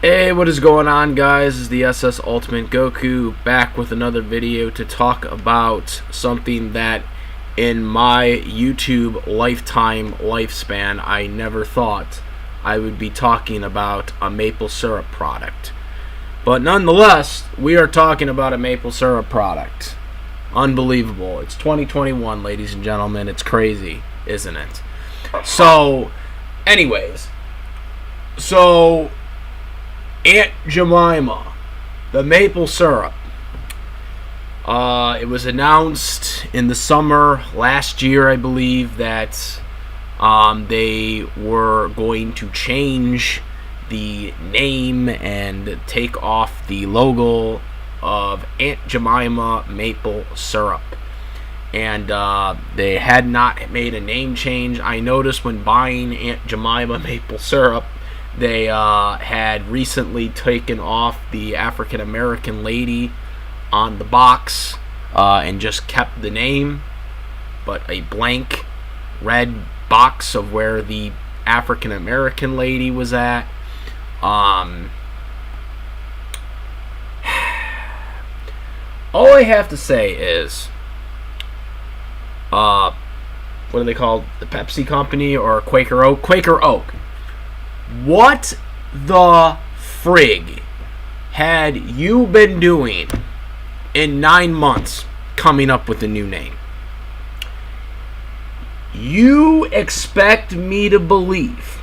Hey, what is going on, guys? This is the SS Ultimate Goku back with another video to talk about something that in my YouTube lifespan I never thought I would be talking about a maple syrup product. But nonetheless, we are talking about a maple syrup product. Unbelievable. It's 2021, ladies and gentlemen. It's crazy, isn't it? Anyways, Aunt Jemima, the maple syrup. It was announced in the summer last year, I believe, that they were going to change the name and take off the logo of Aunt Jemima maple syrup. And they had not made a name change. I noticed when buying Aunt Jemima maple syrup, they had recently taken off the African American lady on the box and just kept the name, but a blank red box of where the African American lady was at. All I have to say is, what are they called? The Pepsi Company or Quaker Oak? Quaker Oak. What the frig had you been doing in 9 months coming up with a new name? You expect me to believe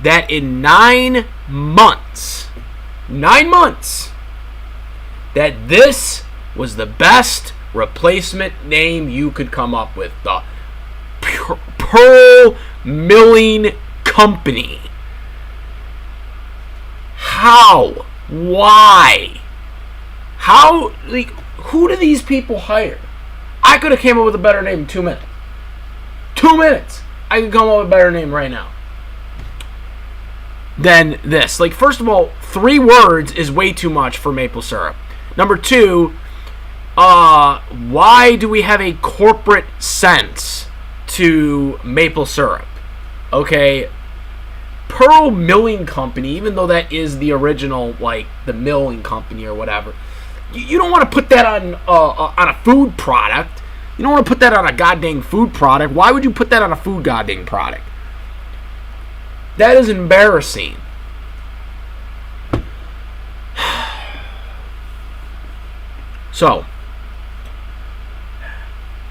that in 9 months, that this was the best replacement name you could come up with? The Pearl Milling Company. How? Why? How? Like, who do these people hire? I could have came up with a better name in 2 minutes. 2 minutes. I could come up with a better name right now than this. Like, first of all, 3 words is way too much for maple syrup. Number 2, why do we have a corporate sense to maple syrup? Okay. Pearl Milling Company, even though that is the original, like the milling company or whatever, you don't want to put that on a food product. You don't want to put that on a goddamn food product. Why would you put that on a food goddamn product? That is embarrassing. So,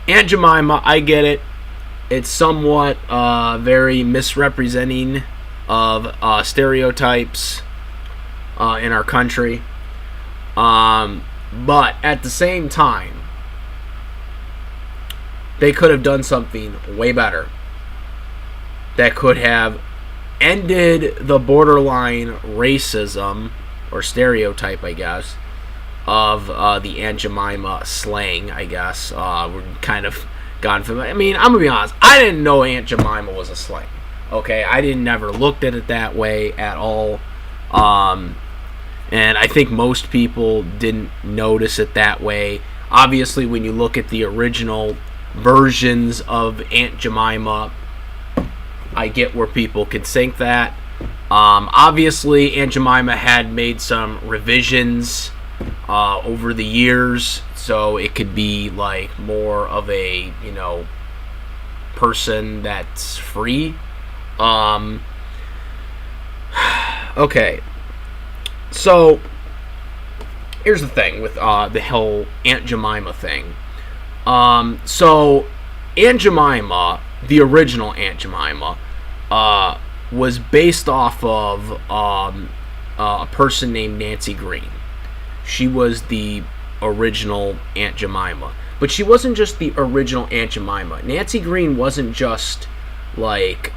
Aunt Jemima, I get it. It's somewhat very misrepresenting of stereotypes in our country, but at the same time, they could have done something way better that could have ended the borderline racism or stereotype, I guess, of the Aunt Jemima slang. I guess we're kind of gone from. I mean, I'm gonna be honest. I didn't know Aunt Jemima was a slang. Okay, I never looked at it that way at all, and I think most people didn't notice it that way. Obviously, when you look at the original versions of Aunt Jemima, I get where people could think that. Obviously, Aunt Jemima had made some revisions over the years, so it could be like more of a, person that's free. Okay, so here's the thing with the whole Aunt Jemima thing. So Aunt Jemima, the original Aunt Jemima, was based off of a person named Nancy Green. She was the original Aunt Jemima, but she wasn't just the original Aunt Jemima. Nancy Green wasn't just like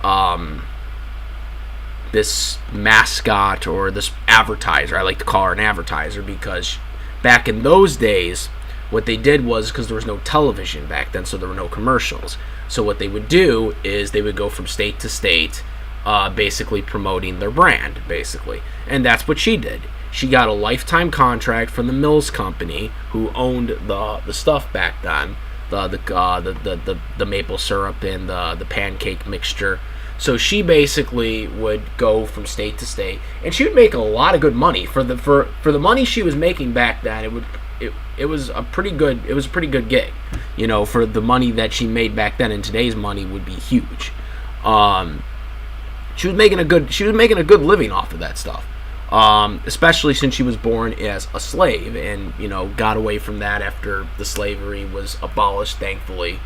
this mascot or this advertiser. I like to call her an advertiser because back in those days, what they did was, because there was no television back then, so there were no commercials. So what they would do is they would go from state to state, basically promoting their brand, basically. And that's what she did. She got a lifetime contract from the Mills Company, who owned the stuff back then, the maple syrup and the pancake mixture. So she basically would go from state to state, and she would make a lot of good money for the money she was making back then. It was a pretty good gig, for the money that she made back then. And today's money would be huge. She was making a good living off of that stuff, especially since she was born as a slave and got away from that after the slavery was abolished, thankfully.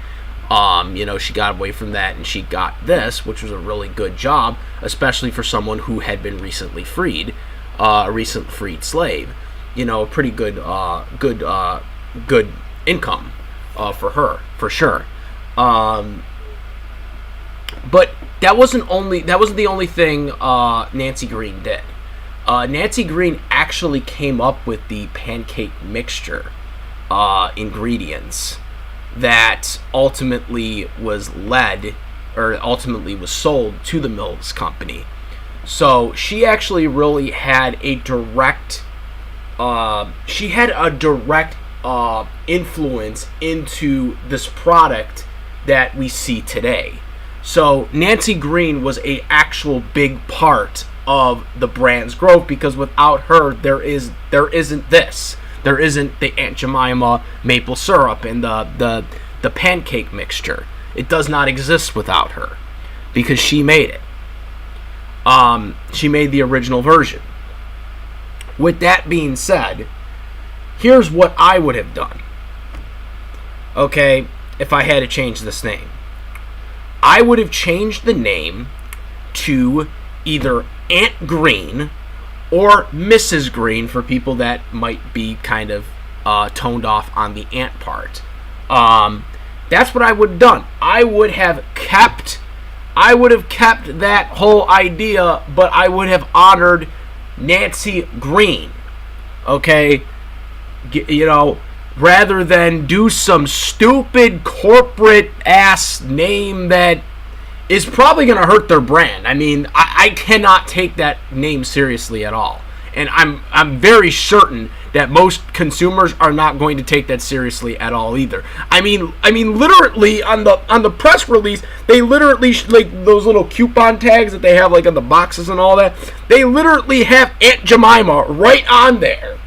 She got away from that and she got this, which was a really good job, especially for someone who had been recently freed, a recent freed slave. A pretty good income for her, for sure. But that wasn't the only thing Nancy Green did. Nancy Green actually came up with the pancake mixture ingredients that ultimately was sold to the Mills Company. So she actually really had a direct influence into this product that we see today. So Nancy Green was a actual big part of the brand's growth, because without her there isn't this. There isn't the Aunt Jemima maple syrup and the pancake mixture. It does not exist without her, because she made it. She made the original version. With that being said, here's what I would have done. Okay, if I had to change this name. I would have changed the name to either Aunt Green or Mrs. Green for people that might be kind of toned off on the aunt part. That's what I would have done. I would have kept that whole idea, but I would have honored Nancy Green. Okay? Rather than do some stupid corporate ass name that is probably going to hurt their brand. I mean, I cannot take that name seriously at all. And I'm very certain that most consumers are not going to take that seriously at all either. I mean literally on the press release, they literally like those little coupon tags that they have like on the boxes and all that. They literally have Aunt Jemima right on there.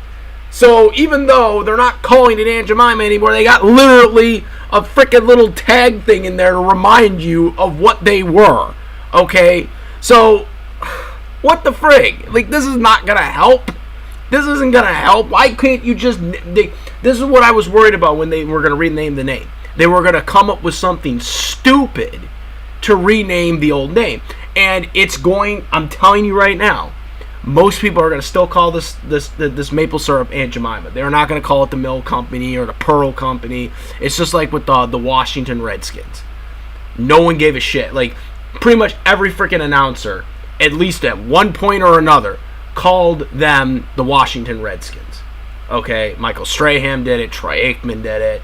So even though they're not calling it Aunt Jemima anymore, they got literally a freaking little tag thing in there to remind you of what they were. Okay? So, what the frig? Like, this is not going to help. This isn't going to help. Why can't you just... This is what I was worried about when they were going to rename the name. They were going to come up with something stupid to rename the old name. And it's going... I'm telling you right now, most people are going to still call this maple syrup Aunt Jemima. They're not going to call it the Mill Company or the Pearl Company. It's just like with the Washington Redskins. No one gave a shit. Like, pretty much every freaking announcer, at least at one point or another, called them the Washington Redskins. Okay? Michael Strahan did it. Troy Aikman did it.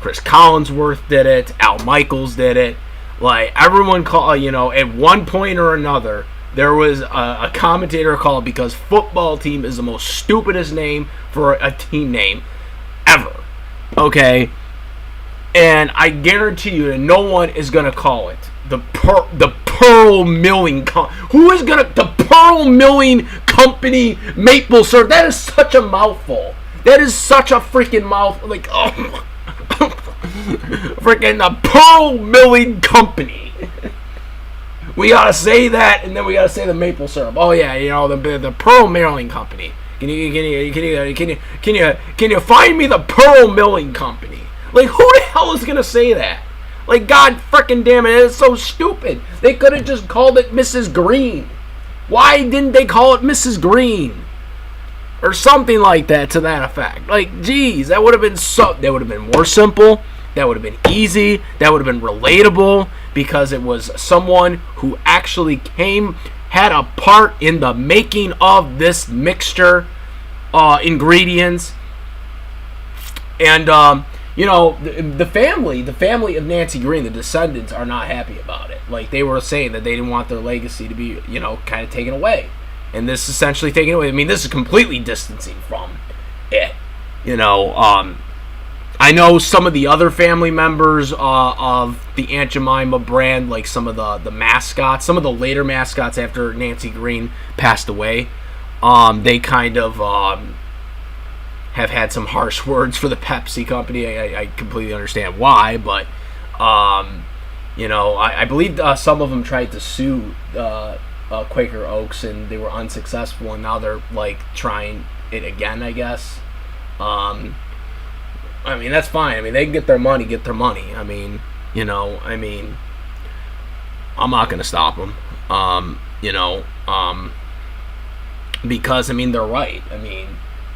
Chris Collinsworth did it. Al Michaels did it. Like, everyone called, at one point or another, there was a commentator called, because football team is the most stupidest name for a team name ever. Okay? And I guarantee you that no one is going to call it the Pearl Milling Company. Who is going to... The Pearl Milling Company maple syrup. That is such a mouthful. That is such a freaking mouthful. Like, oh. Freaking the Pearl Milling Company. We gotta say that, and then we gotta say the maple syrup. Oh yeah, the Pearl Milling Company. Can you find me the Pearl Milling Company? Like, who the hell is gonna say that? Like, God frickin' damn it, it's so stupid. They could have just called it Mrs. Green. Why didn't they call it Mrs. Green? Or something like that, to that effect. Like, geez, that would have been more simple. That would have been easy. That would have been relatable, because it was someone who actually had a part in the making of this mixture, ingredients. And, the family of Nancy Green, the descendants, are not happy about it. Like, they were saying that they didn't want their legacy to be, kind of taken away. And this essentially taken away. I mean, this is completely distancing from it. I know some of the other family members of the Aunt Jemima brand, like some of the mascots, some of the later mascots after Nancy Green passed away, they kind of have had some harsh words for the Pepsi company. I completely understand why, but I believe some of them tried to sue Quaker Oaks and they were unsuccessful, and now they're like trying it again, I guess. I mean, that's fine. I mean, they can get their money. I mean, I'm not going to stop them. Because, I mean, they're right. I mean,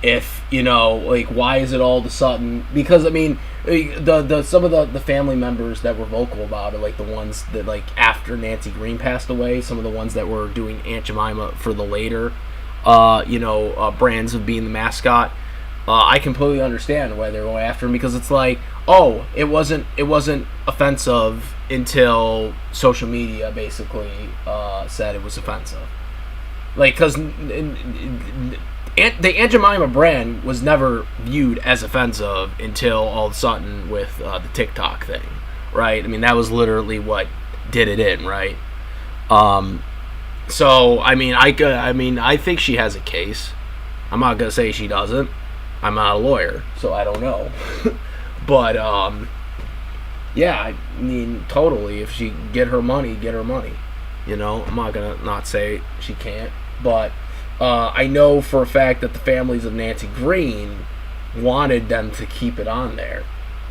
if, like, why is it all of a sudden? Because, I mean, some of the family members that were vocal about it, like the ones that, like, after Nancy Green passed away, some of the ones that were doing Aunt Jemima for the later, brands of being the mascot, I completely understand why they're going after him, because it's like, oh, it wasn't offensive until social media basically said it was offensive. Like, because the Aunt Jemima brand was never viewed as offensive until all of a sudden with the TikTok thing, right? I mean, that was literally what did it in, right? So I mean, I think she has a case. I'm not gonna say she doesn't. I'm not a lawyer, so I don't know. But, yeah, I mean, totally. If she get her money, get her money. I'm not going to not say she can't. But I know for a fact that the families of Nancy Green wanted them to keep it on there.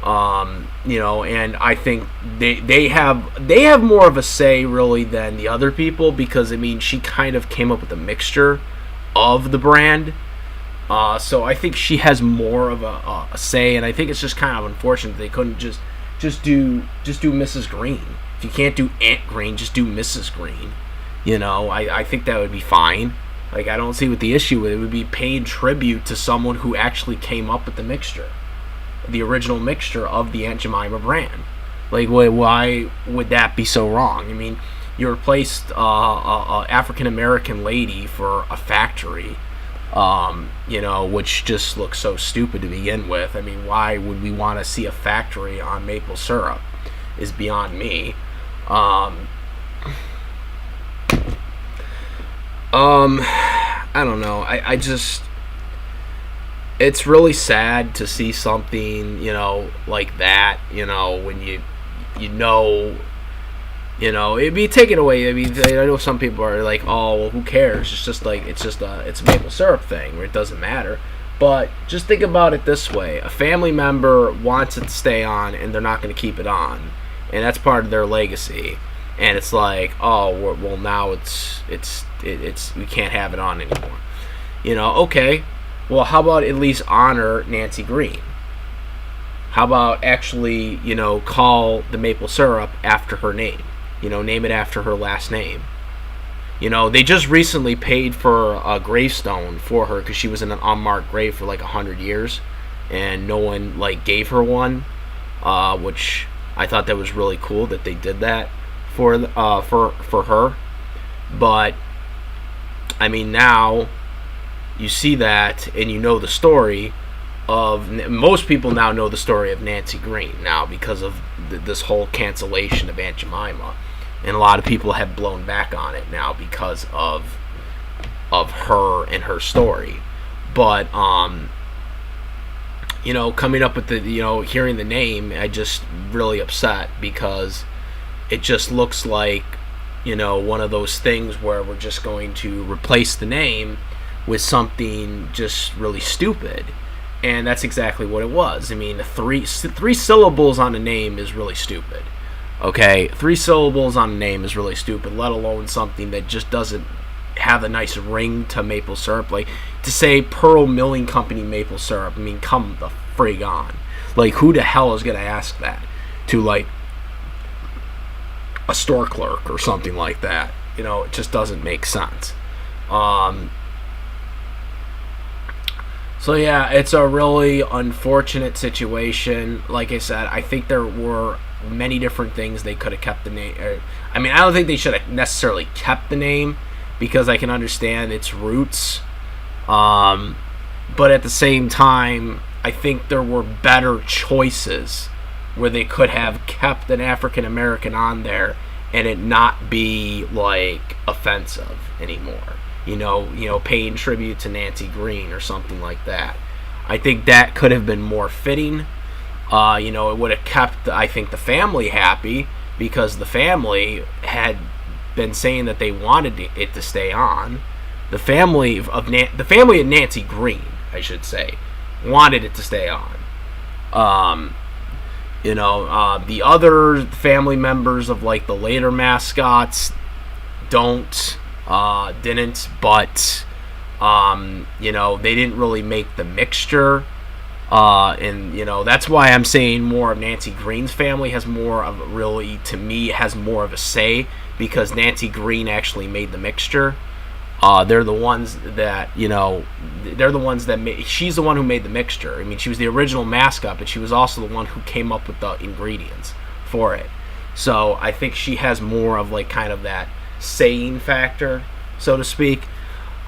And I think they have more of a say, really, than the other people, because, I mean, she kind of came up with a mixture of the brand. So I think she has more of a say, and I think it's just kind of unfortunate they couldn't just do Mrs. Green. If you can't do Aunt Green, just do Mrs. Green. I think that would be fine. Like, I don't see what the issue with it would be. Paid tribute to someone who actually came up with the mixture, the original mixture of the Aunt Jemima brand. Like, why would that be so wrong? I mean, you replaced a African American lady for a factory. Which just looks so stupid to begin with. I mean, why would we want to see a factory on maple syrup is beyond me. I don't know. I just, it's really sad to see something, like that, when it'd be taken away. I mean, I know some people are like, oh, well, who cares? It's just like, it's a maple syrup thing where it doesn't matter. But just think about it this way. A family member wants it to stay on, and they're not going to keep it on. And that's part of their legacy. And it's like, oh, well, now it's we can't have it on anymore. Okay. Well, how about at least honor Nancy Green? How about actually, call the maple syrup after her name? Name it after her last name. They just recently paid for a gravestone for her because she was in an unmarked grave for like 100 years, and no one like gave her one, which I thought that was really cool that they did that for her. But I mean, now you see that and the story of, most people now know the story of Nancy Green now because of this whole cancellation of Aunt Jemima. And a lot of people have blown back on it now because of her and her story. But coming up with the hearing the name, I just really upset because it just looks like one of those things where we're just going to replace the name with something just really stupid. And that's exactly what it was. I mean, three syllables on a name is really stupid. Okay, 3 syllables on a name is really stupid, let alone something that just doesn't have a nice ring to maple syrup. Like, to say Pearl Milling Company maple syrup, I mean, come the frig on. Like, who the hell is going to ask that to, like, a store clerk or something like that? It just doesn't make sense. So yeah, it's a really unfortunate situation. Like I said, I think there were many different things they could have kept the name. I mean, I don't think they should have necessarily kept the name because I can understand its roots. But at the same time, I think there were better choices where they could have kept an African American on there and it not be like offensive anymore. Paying tribute to Nancy Green or something like that. I think that could have been more fitting. It would have kept, I think, the family happy, because the family had been saying that they wanted it to stay on. The family of Nancy Green, I should say, wanted it to stay on. The other family members of like the later mascots didn't, but they didn't really make the mixture. And that's why I'm saying more of Nancy Green's family has more of a say, because Nancy Green actually made the mixture. They're the ones that she's the one who made the mixture. I mean, she was the original mascot, but she was also the one who came up with the ingredients for it. So I think she has more of like kind of that saying factor, so to speak.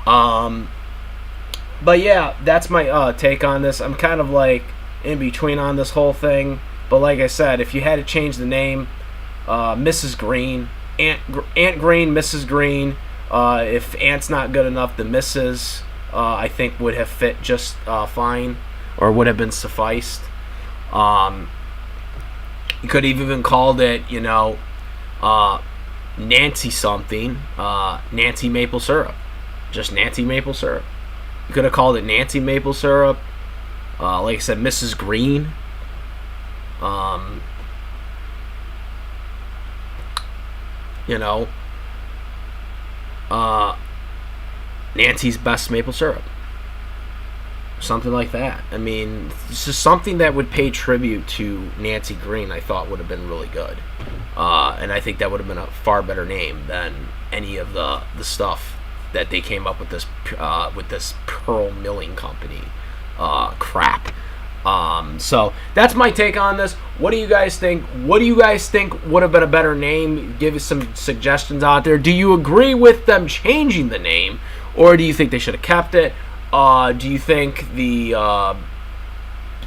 But yeah, that's my take on this. I'm kind of like in between on this whole thing. But like I said, if you had to change the name, Mrs. Green, Aunt Green, Mrs. Green. If Aunt's not good enough, the Mrs. I think would have fit just fine, or would have been sufficed. You could have even called it, Nancy something, Nancy maple syrup, just Nancy maple syrup. You could have called it Nancy maple syrup. Like I said, Mrs. Green. Nancy's best maple syrup. Something like that. I mean, it's just something that would pay tribute to Nancy Green. I thought would have been really good. And I think that would have been a far better name than any of the stuff that they came up with this Pearl Milling Company crap. So that's my take on this. What do you guys think? What do you guys think would have been a better name? Give us some suggestions out there. Do you agree with them changing the name, or do you think they should have kept it? Do you think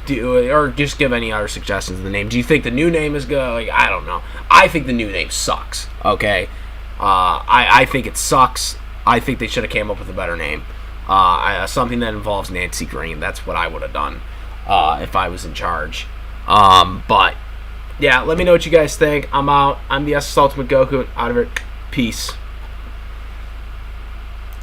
or just give any other suggestions of the name? Do you think the new name is good? Like, I don't know. I think the new name sucks. Okay, I think it sucks. I think they should have came up with a better name. Something that involves Nancy Green. That's what I would have done if I was in charge. But yeah, let me know what you guys think. I'm out. I'm the SS Ultimate Goku. Out of it. Peace.